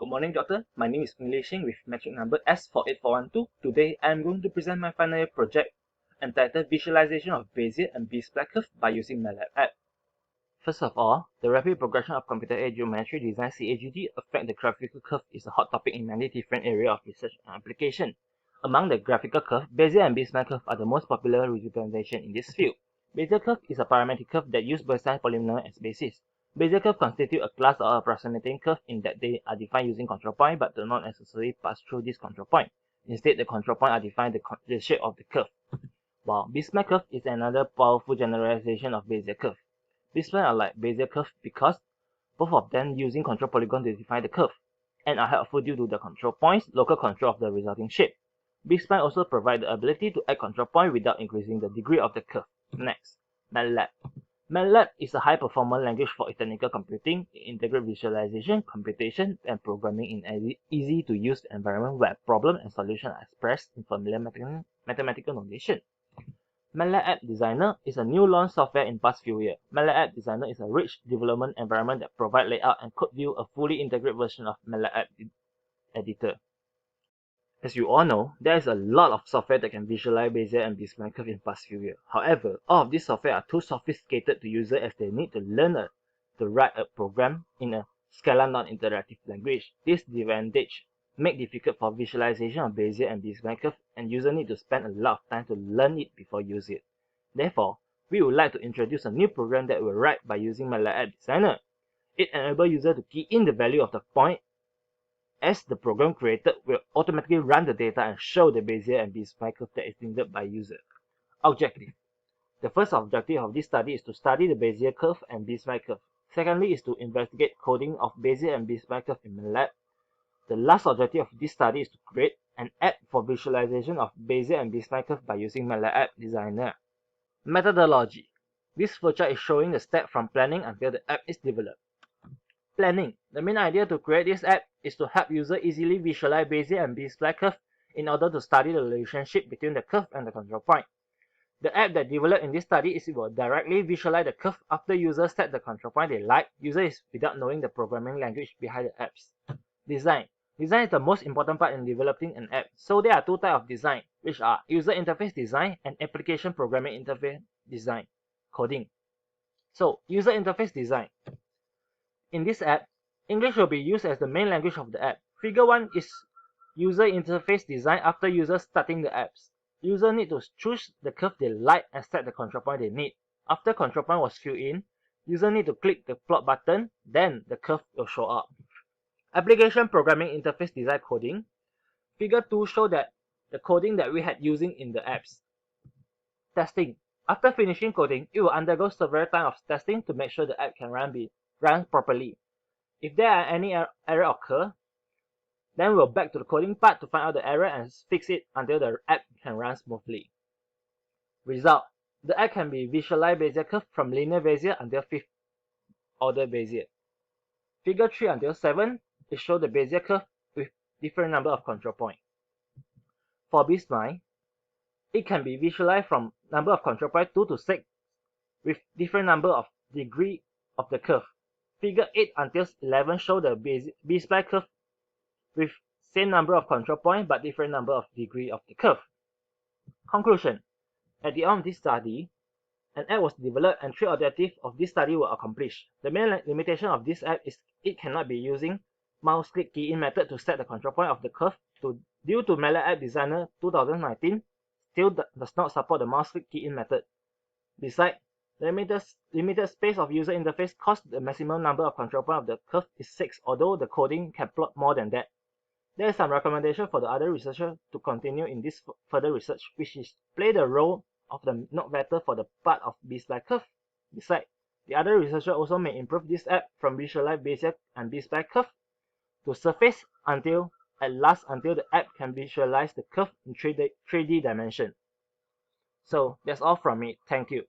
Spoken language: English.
Good morning, Doctor. My name is Sheng with metric number S48412. Today, I am going to present my final year project entitled Visualization of Bezier and B-spline Curve by using MATLAB app. First of all, the rapid progression of computer-aided geometry design CAGD affect the graphical curve is a hot topic in many different areas of research and application. Among the graphical curve, Bezier and B-spline curve are the most popular representation in this field. Bezier curve is a parametric curve that uses Bernstein polynomial as basis. Bezier curve constitute a class of approximating curve in that they are defined using control point but do not necessarily pass through this control point. Instead, the control point are defined the shape of the curve. While B-spline curve is another powerful generalization of Bezier curve. B-spline are like Bezier curve because both of them using control polygon to define the curve, and are helpful due to the control points, local control of the resulting shape. B-spline also provide the ability to add control point without increasing the degree of the curve. Next, MATLAB. MATLAB is a high-performance language for technical computing, integrate visualization, computation, and programming in an easy-to-use environment where problem and solution are expressed in familiar mathematical notation. MATLAB App Designer is a new launch software in past few years. MATLAB App Designer is a rich development environment that provides layout and code view a fully integrated version of MATLAB App Editor. As you all know, there is a lot of software that can visualize Bezier and B-spline curve in past few years. However, all of these software are too sophisticated to users as they need to learn to write a program in a scalar non-interactive language. This disadvantage make difficult for visualization of Bezier and B-spline curve, and users need to spend a lot of time to learn it before use it. Therefore, we would like to introduce a new program that will write by using MATLAB App Designer. It enables users to key in the value of the point as the program created will automatically run the data and show the Bezier and B-spline curve that is needed by user. Objective. The first objective of this study is to study the Bezier curve and B-spline curve. Secondly is to investigate coding of Bezier and B-spline curve in MATLAB. The last objective of this study is to create an app for visualization of Bezier and B-spline curve by using MATLAB App Designer. Methodology. This flowchart is showing the step from planning until the app is developed. Planning. The main idea to create this app is to help users easily visualize Bezier and B-spline curve in order to study the relationship between the curve and the control point. The app that developed in this study will directly visualize the curve after users set the control point they like, users without knowing the programming language behind the apps. Design. Design is the most important part in developing an app, so there are two types of design, which are user interface design and application programming interface design, coding. So, user interface design. In this app, English will be used as the main language of the app. Figure 1 is user interface design after users starting the apps. User need to choose the curve they like and set the control point they need. After control point was filled in, user need to click the plot button, then the curve will show up. Application programming interface design coding. Figure 2 show that the coding that we had using in the apps. Testing. After finishing coding, it will undergo several times of testing to make sure the app can run properly. If there are any error occur, then we'll back to the coding part to find out the error and fix it until the app can run smoothly. Result. The app can be visualized Bezier curve from linear Bezier until 5th order Bezier. Figure 3 until 7 is show the Bezier curve with different number of control points. For B-spline, it can be visualized from number of control points 2 to 6 with different number of degree of the curve. Figure 8 until 11 show the B-spline curve with same number of control points but different number of degree of the curve. Conclusion. At the end of this study, an app was developed and 3 objectives of this study were accomplished. The main limitation of this app is it cannot be using mouse click key in method to set the control point of the curve due to MATLAB App Designer 2019 still does not support the mouse click key in method. Besides, the limited space of user interface cause the maximum number of control points of the curve is 6, although the coding can plot more than that. There is some recommendation for the other researchers to continue in this further research, which is play the role of the node vector for the part of B-spline curve. Besides, the other researcher also may improve this app from visualize Bezier and B-spline curve to surface until the app can visualize the curve in 3D dimension. So that's all from me. Thank you.